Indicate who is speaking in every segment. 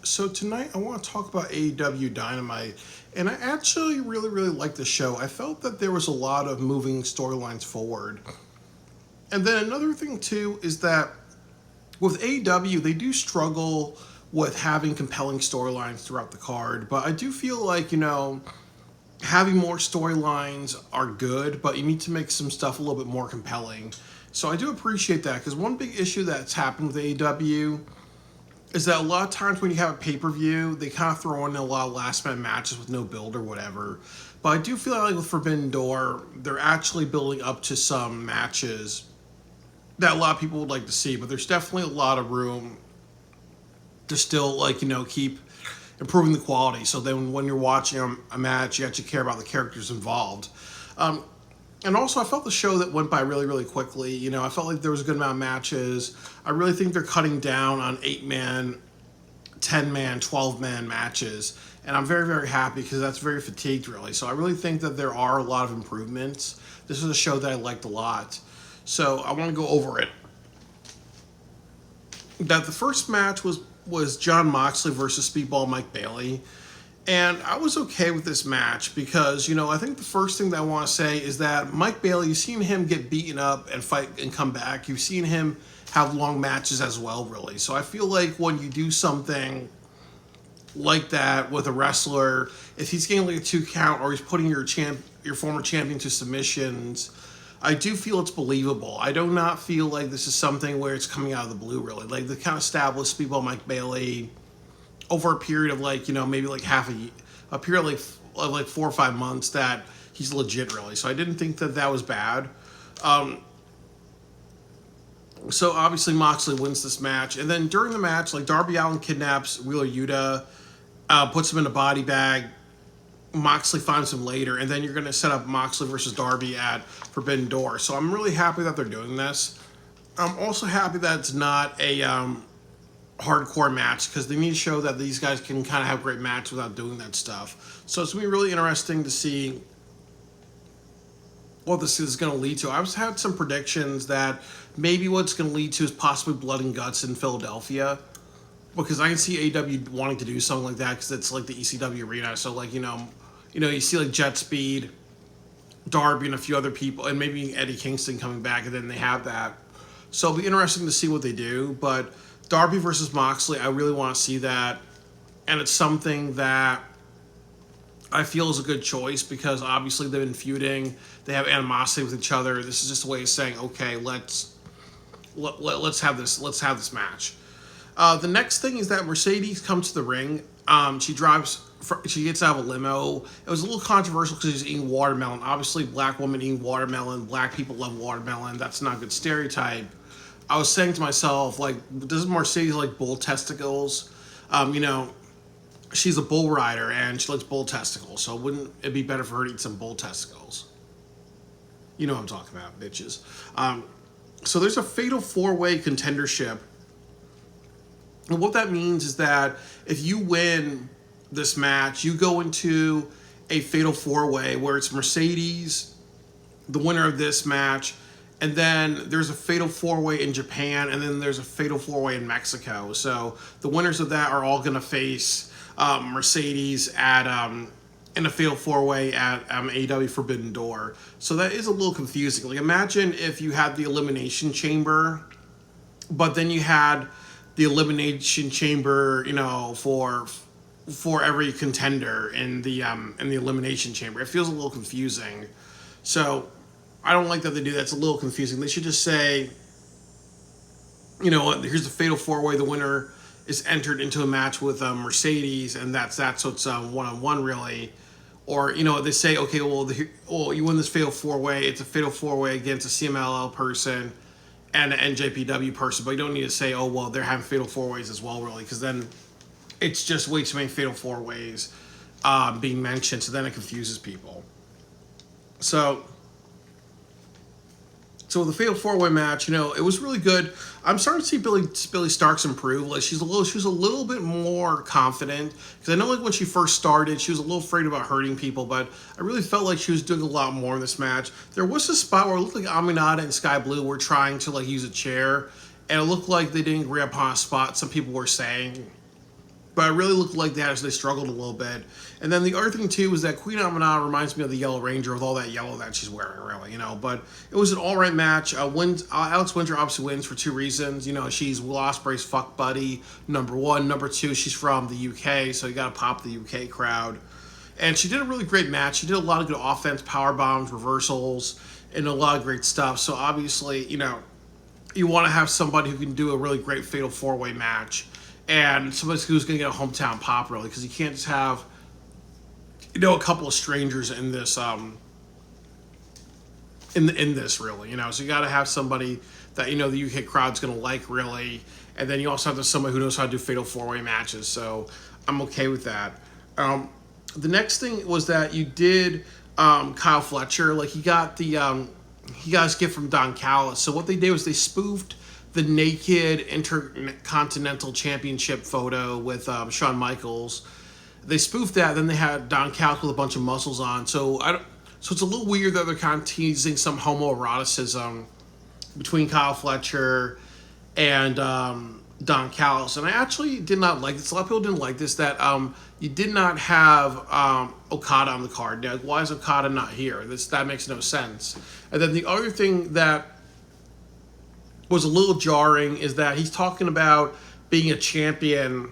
Speaker 1: So tonight I want to talk about AEW Dynamite, and I actually really liked the show. I felt that there was a lot of moving storylines forward. And then another thing too is that with AEW they do struggle with having compelling storylines throughout the card, but I do feel like, having more storylines are good, but you need to make some stuff a little bit more compelling. So I do appreciate that because one big issue that's happened with AEW is that a lot of times when you have a pay-per-view, they kind of throw in a lot of last-minute matches with no build or whatever. But I do feel like with Forbidden Door, they're actually building up to some matches that a lot of people would like to see. But there's definitely a lot of room to still, keep improving the quality. So then when you're watching a match, you actually care about the characters involved. And also, I felt the show that went by really quickly. I felt like there was a good amount of matches. I really think they're cutting down on 8-man, 10-man, 12-man matches. And I'm very happy because that's very fatigued, really. So I really think that there are a lot of improvements. This is a show that I liked a lot. So I want to go over it. That the first match was Jon Moxley versus Speedball Mike Bailey. And I was okay with this match because, I think the first thing that I want to say is that Mike Bailey, you've seen him get beaten up and fight and come back. You've seen him have long matches as well, really. So I feel like when you do something like that with a wrestler, if he's getting like a 2 count or he's putting your former champion to submissions, I do feel it's believable. I do not feel like this is something where it's coming out of the blue, really. Like, they kind of established Speedball Mike Bailey over a period of maybe half a period of like 4 or 5 months that he's legit, really. So I didn't think that was bad. So obviously Moxley wins this match, and then during the match, Darby Allin kidnaps Wheeler Yuta, puts him in a body bag. Moxley finds him later, and then you're going to set up Moxley versus Darby at Forbidden Door. So I'm really happy that they're doing this. I'm also happy that it's not a hardcore match because they need to show that these guys can kind of have great matches without doing that stuff. So it's going to be really interesting to see what this is going to lead to. I've had some predictions that maybe what it's going to lead to is possibly blood and guts in Philadelphia, because I can see AEW wanting to do something like that because it's like the ECW arena. So you see like Jet Speed, Darby, and a few other people, and maybe Eddie Kingston coming back, and then they have that. So it'll be interesting to see what they do, but Darby versus Moxley, I really want to see that. And it's something that I feel is a good choice because obviously they've been feuding. They have animosity with each other. This is just a way of saying, okay, let's have this match. The next thing is that Mercedes comes to the ring. She gets out of a limo. It was a little controversial because she's eating watermelon. Obviously, black woman eating watermelon. Black people love watermelon. That's not a good stereotype. I was saying to myself, doesn't Mercedes like bull testicles? She's a bull rider and she likes bull testicles, so wouldn't it be better for her to eat some bull testicles? You know what I'm talking about, bitches. So there's a fatal 4-way contendership. And what that means is that if you win this match, you go into a fatal 4-way where it's Mercedes, the winner of this match, and then there's a fatal 4-way in Japan, and then there's a fatal 4-way in Mexico. So the winners of that are all going to face Mercedes in a fatal 4-way at AEW Forbidden Door. So that is a little confusing. Imagine if you had the Elimination Chamber, but then you had the Elimination Chamber, for every contender in the Elimination Chamber. It feels a little confusing. So I don't like that they do that. It's a little confusing. They should just say, here's the fatal 4-way. The winner is entered into a match with Mercedes, and that's so it's one-on-one, really. Or, they say, okay, well, you win this fatal 4-way. It's a fatal 4-way against a CMLL person and an NJPW person. But you don't need to say, they're having fatal 4-ways as well, really, because then it's just way too many fatal 4-ways being mentioned, so then it confuses people. So the fatal 4-way match, it was really good. I'm starting to see Billy Starks improve. She was a little bit more confident, because I know when she first started, she was a little afraid about hurting people, but I really felt like she was doing a lot more in this match. There was a spot where it looked like Aminata and Sky Blue were trying to use a chair, and it looked like they didn't agree upon a spot. Some people were saying But it really looked like that as they struggled a little bit. And then the other thing too was that Queen Amina reminds me of the Yellow Ranger with all that yellow that she's wearing, really, But it was an all right match. Alex Winter obviously wins for two reasons. She's Will Ospreay's fuck buddy, number one. Number two, she's from the UK, so you got to pop the UK crowd. And she did a really great match. She did a lot of good offense, power bombs, reversals, and a lot of great stuff. So obviously, you want to have somebody who can do a really great fatal four-way match. And somebody who's going to get a hometown pop, really, because you can't just have, a couple of strangers in this, in this, really, So you got to have somebody that, the UK crowd's going to like, really. And then you also have to somebody who knows how to do fatal four-way matches. So I'm okay with that. The next thing was that you did Kyle Fletcher. Like, he got his gift from Don Callis. So what they did was they spoofed the naked Intercontinental Championship photo with Shawn Michaels. They spoofed that. Then they had Don Callis with a bunch of muscles on. So it's a little weird that they're kind of teasing some homoeroticism between Kyle Fletcher and Don Callis. And I actually did not like this. A lot of people didn't like this, that you did not have Okada on the card. Like, why is Okada not here? That makes no sense. And then the other thing that was a little jarring is that he's talking about being a champion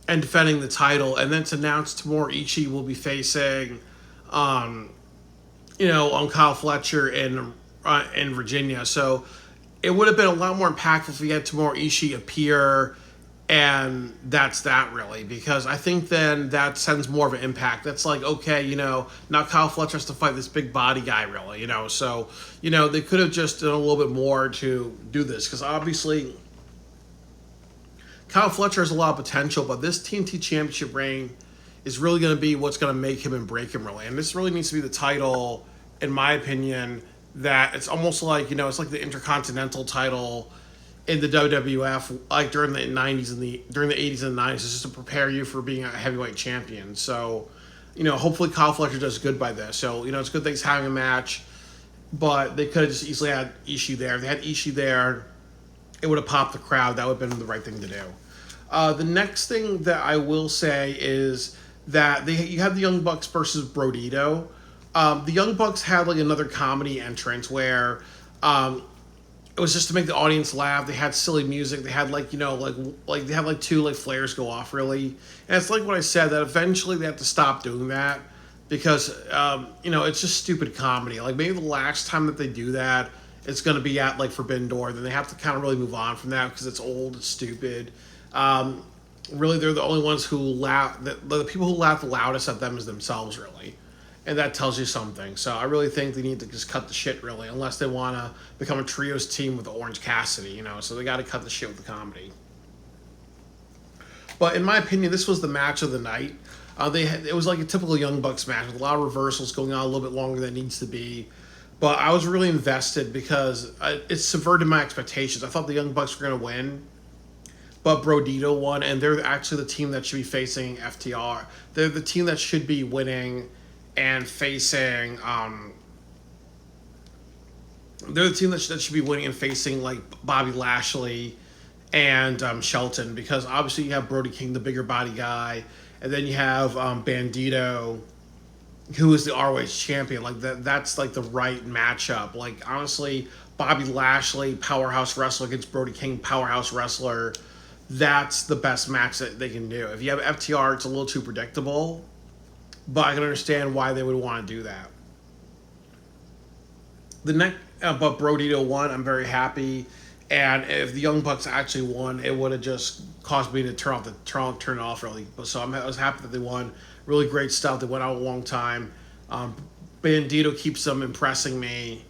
Speaker 1: and defending the title, and then it's announced tomorrow Ishii will be facing, on Kyle Fletcher in Virginia. So it would have been a lot more impactful if we had tomorrow Ishii appear, and that's that, really, because I think then that sends more of an impact. That's like, okay, now Kyle Fletcher has to fight this big body guy, really, So, they could have just done a little bit more to do this, because obviously Kyle Fletcher has a lot of potential, but this TNT Championship reign is really going to be what's going to make him and break him, really. And this really needs to be the title, in my opinion, that it's almost like, it's like the Intercontinental title in the WWF, like during the 90s and during the 80s and the 90s, is just to prepare you for being a heavyweight champion. So, hopefully Kyle Fletcher does good by this. So, it's good that he's having a match, but they could have just easily had Ishii there. If they had Ishii there, it would have popped the crowd. That would have been the right thing to do. The next thing that I will say is that you have the Young Bucks versus Brodito. The Young Bucks had like another comedy entrance where it was just to make the audience laugh. They had silly music. They had like they had like two like flares go off, really. And it's like what I said, that eventually they have to stop doing that because it's just stupid comedy. Like maybe the last time that they do that, it's going to be at like Forbidden Door. Then they have to kind of really move on from that because it's old, it's stupid. Really, they're the only ones who laugh. The people who laugh the loudest at them is themselves, really. And that tells you something. So I really think they need to just cut the shit, really, unless they want to become a trios team with Orange Cassidy, So they got to cut the shit with the comedy. But in my opinion, this was the match of the night. It was like a typical Young Bucks match with a lot of reversals going on a little bit longer than it needs to be. But I was really invested because it subverted my expectations. I thought the Young Bucks were going to win, but Brodito won, and they're actually the team that should be facing FTR. They're the team that should be winning and facing. They're the team that should be winning and facing like Bobby Lashley and Shelton, because obviously you have Brody King, the bigger body guy, and then you have Bandito, who is the ROH champion. Like that's like the right matchup. Like honestly, Bobby Lashley, powerhouse wrestler, against Brody King, powerhouse wrestler. That's the best match that they can do. If you have FTR, it's a little too predictable, but I can understand why they would want to do that. But Brodito won. I'm very happy. And if the Young Bucks actually won, it would have just caused me to turn it off really. So I was happy that they won. Really great stuff. They went out a long time. Bandito keeps them impressing me,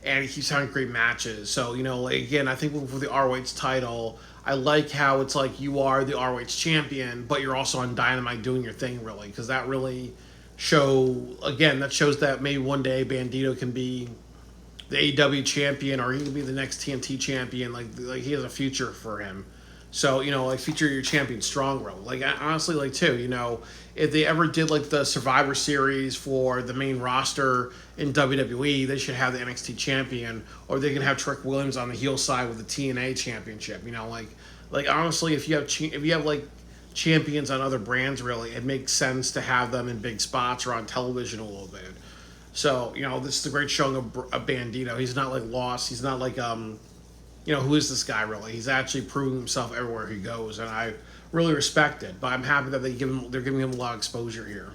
Speaker 1: and he keeps having great matches. So again, I think for the ROH title, I like how it's like you are the ROH champion, but you're also on Dynamite doing your thing, really, because that really shows that maybe one day Bandito can be the AEW champion, or he can be the next TNT champion. Like he has a future for him. So feature your champion strong, bro. Like honestly, like too, if they ever did like the Survivor Series for the main roster in WWE, they should have the NXT champion, or they can have Trick Williams on the heel side with the TNA championship. Like honestly, if you have like champions on other brands, really, it makes sense to have them in big spots or on television a little bit. So, this is a great showing of Bandito. He's not like lost. He's not like, who is this guy really? He's actually proving himself everywhere he goes, and I really respect it. But I'm happy that they're giving him a lot of exposure here.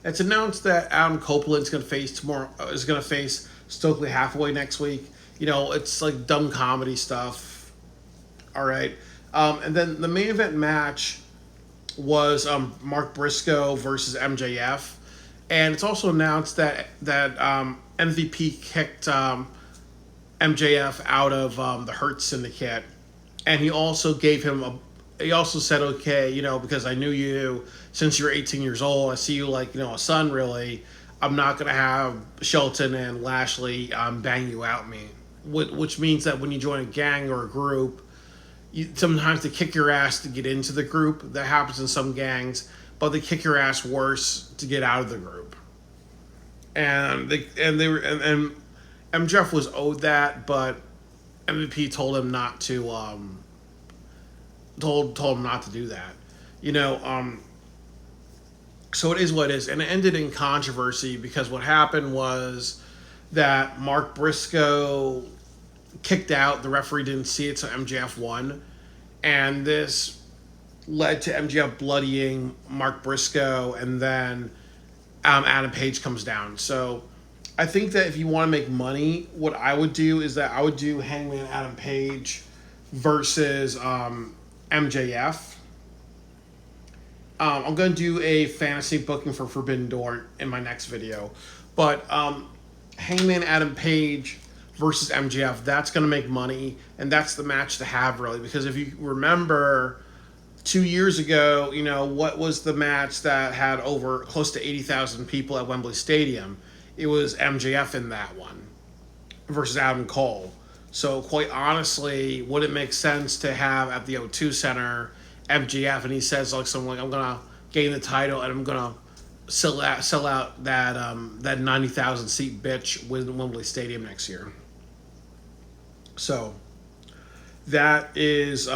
Speaker 1: It's announced that Adam Copeland's going to face Stokely Hathaway next week. It's like dumb comedy stuff. All right. And then the main event match was Mark Briscoe versus MJF. And it's also announced that MVP kicked MJF out of the Hurt Syndicate. And he also he also said, okay, because I knew you since you were 18 years old. I see you like, a son, really. I'm not going to have Shelton and Lashley bang you out me. Which means that when you join a gang or a group, sometimes they kick your ass to get into the group. That happens in some gangs. But they kick your ass worse to get out of the group. And MJF was owed that, but MVP told him not to told him not to do that. So it is what it is. And it ended in controversy because what happened was that Mark Briscoe kicked out. The referee didn't see it, so MJF won. And this led to MJF bloodying Mark Briscoe, and then Adam Page comes down. So I think that if you want to make money, what I would do is that I would do Hangman Adam Page versus MJF. I'm going to do a fantasy booking for Forbidden Door in my next video. But Hangman Adam Page versus MJF, that's going to make money, and that's the match to have, really. Because if you remember 2 years ago, what was the match that had over close to 80,000 people at Wembley Stadium? It was MJF in that one versus Adam Cole. So quite honestly, would it make sense to have at the O2 Center MJF, and he says something like, I'm gonna gain the title and I'm gonna sell out that 90,000 seat bitch with Wembley Stadium next year. So that is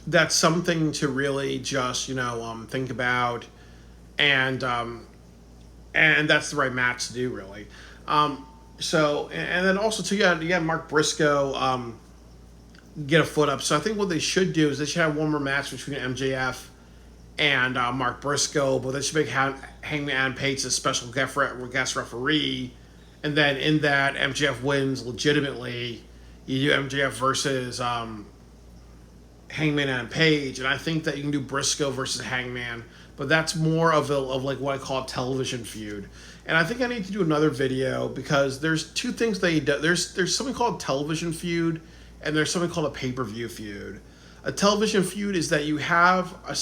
Speaker 1: that's something to really just think about, and that's the right match to do, really. So and then also too, you had Mark Briscoe get a foot up. So I think what they should do is they should have one more match between MJF and Mark Briscoe, but they should make Hangman Adam Page a special guest referee, and then in that MJF wins legitimately. You do MJF versus Hangman Adam Page, and I think that you can do Briscoe versus Hangman, but that's more of like what I call a television feud. And I think I need to do another video because there's two things they do. There's something called television feud, and there's something called a pay-per-view feud. A television feud is that you have a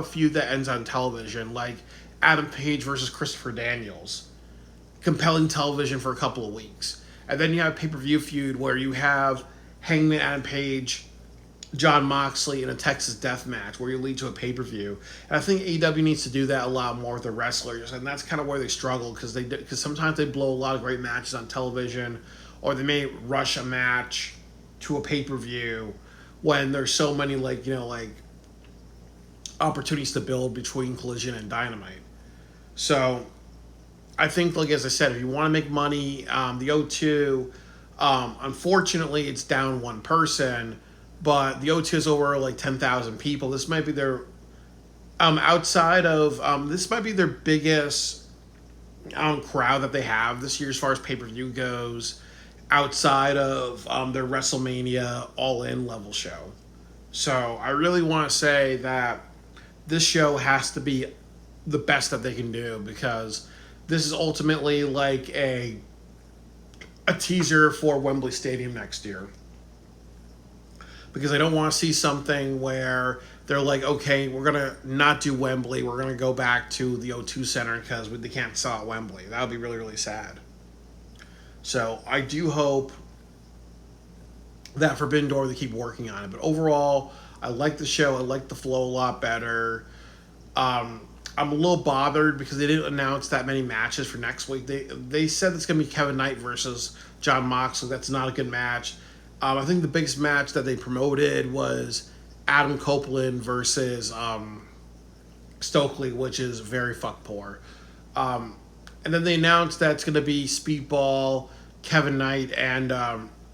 Speaker 1: feud that ends on television, like Adam Page versus Christopher Daniels, compelling television for a couple of weeks. And then you have a pay-per-view feud where you have Hangman Adam Page, Jon Moxley in a Texas death match where you lead to a pay-per-view. And I think AEW needs to do that a lot more with their wrestlers, and that's kind of where they struggle because sometimes they blow a lot of great matches on television, or they may rush a match to a pay-per-view when there's so many opportunities to build between Collision and Dynamite. So I think, as I said, if you want to make money, the O2, unfortunately, it's down one person, but the O2 is over 10,000 people. This might be their this might be their biggest crowd that they have this year as far as pay-per-view goes, outside of their WrestleMania All-In level show. So I really want to say that this show has to be the best that they can do, because this is ultimately like a teaser for Wembley Stadium next year. Because I don't want to see something where they're like, okay, we're going to not do Wembley. We're going to go back to the O2 Center because they can't sell at Wembley. That would be really, really sad. So I do hope that Forbidden Door, they keep working on it. But overall, I like the show. I like the flow a lot better. I'm a little bothered because they didn't announce that many matches for next week. They said it's going to be Kevin Knight versus Jon Moxley. That's not a good match. I think the biggest match that they promoted was Adam Copeland versus Stokely, which is very fuck poor. Um, and then they announced that it's going to be Speedball, Kevin Knight, and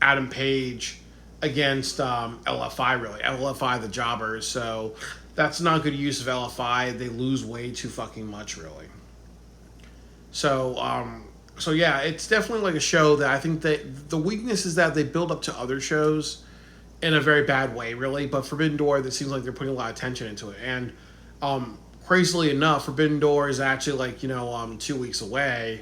Speaker 1: Adam Page against LFI, really. LFI, the jobbers. So that's not good use of LFI. They lose way too fucking much, really. So, so yeah, it's definitely like a show that I think that the weakness is that they build up to other shows in a very bad way, really. But Forbidden Door, that seems like they're putting a lot of attention into it. And crazily enough, Forbidden Door is actually like 2 weeks away.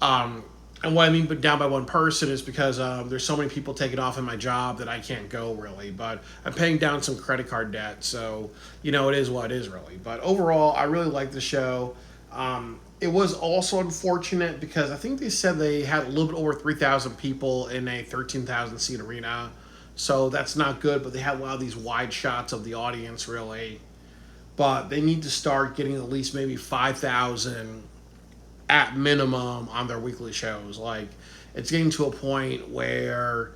Speaker 1: Um, and what I mean, but down by one person is because there's so many people taking off in my job that I can't go really. But I'm paying down some credit card debt, so it is what it is really. But overall, I really like the show. It was also unfortunate because I think they said they had a little bit over 3,000 people in a 13,000 seat arena, so that's not good. But they had a lot of these wide shots of the audience really. But they need to start getting at least maybe 5,000 at minimum on their weekly shows. Like, it's getting to a point where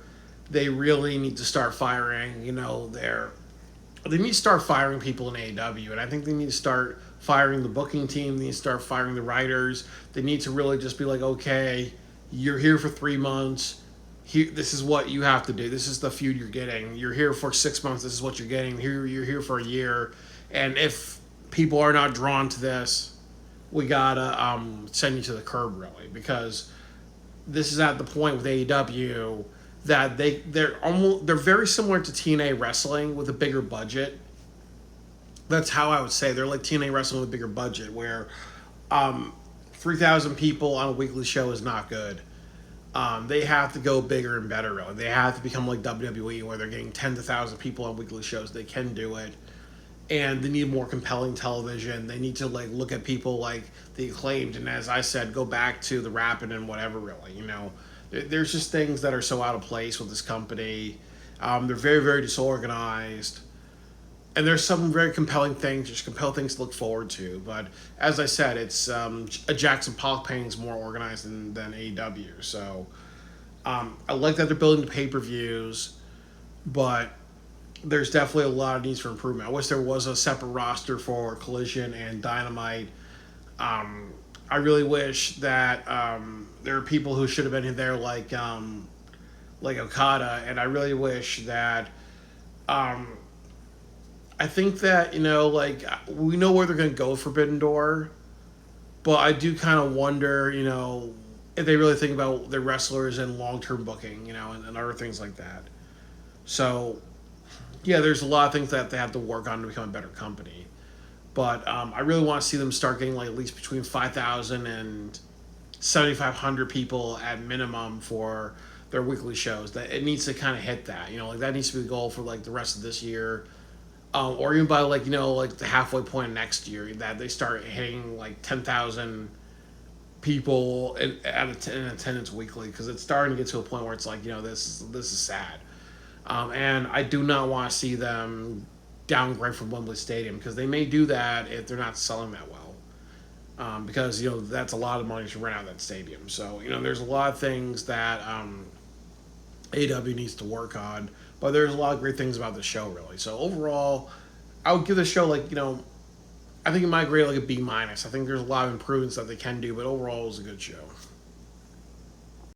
Speaker 1: they really need to start firing, they need to start firing people in AEW, and I think they need to start firing the booking team. They need to start firing the writers. They need to really just be like, okay, you're here for 3 months. Here, this is what you have to do. This is the feud you're getting. You're here for 6 months. This is what you're getting. Here, you're here for a year, and if people are not drawn to this, we gotta send you to the curb, really, because this is at the point with AEW that they're very similar to TNA wrestling with a bigger budget. That's how I would say they're like TNA wrestling with a bigger budget, where 3,000 people on a weekly show is not good. They have to go bigger and better, really. They have to become like WWE, where they're getting tens of thousands of people on weekly shows. They can do it, and they need more compelling television. They need to like look at people like the Acclaimed, and as I said, go back to the Rapid and whatever. Really, there's just things that are so out of place with this company. They're very, very disorganized, and there's some very compelling things, just compelling things to look forward to. But as I said, it's a Jackson Pollock painting is more organized than AEW. So I like that they're building the pay-per-views, but there's definitely a lot of needs for improvement. I wish there was a separate roster for Collision and Dynamite. I really wish that there are people who should have been in there like Okada, and I really wish that I think that like we know where they're going to go with Forbidden Door, but I do kind of wonder if they really think about their wrestlers and long term booking, and other things like that. So yeah, there's a lot of things that they have to work on to become a better company. But I really want to see them start getting like at least between 5,000 and 7,500 people at minimum for their weekly shows. That it needs to kind of hit that, like that needs to be the goal for like the rest of this year, or even by like like the halfway point next year that they start hitting like 10,000 people in attendance weekly, because it's starting to get to a point where it's like this is sad. And I do not want to see them downgrade from Wembley Stadium, because they may do that if they're not selling that well. Because that's a lot of money to rent out that stadium. So there's a lot of things that AEW needs to work on, but there's a lot of great things about the show really. So overall, I would give the show like I think it might grade like a B minus. I think there's a lot of improvements that they can do, but overall it was a good show.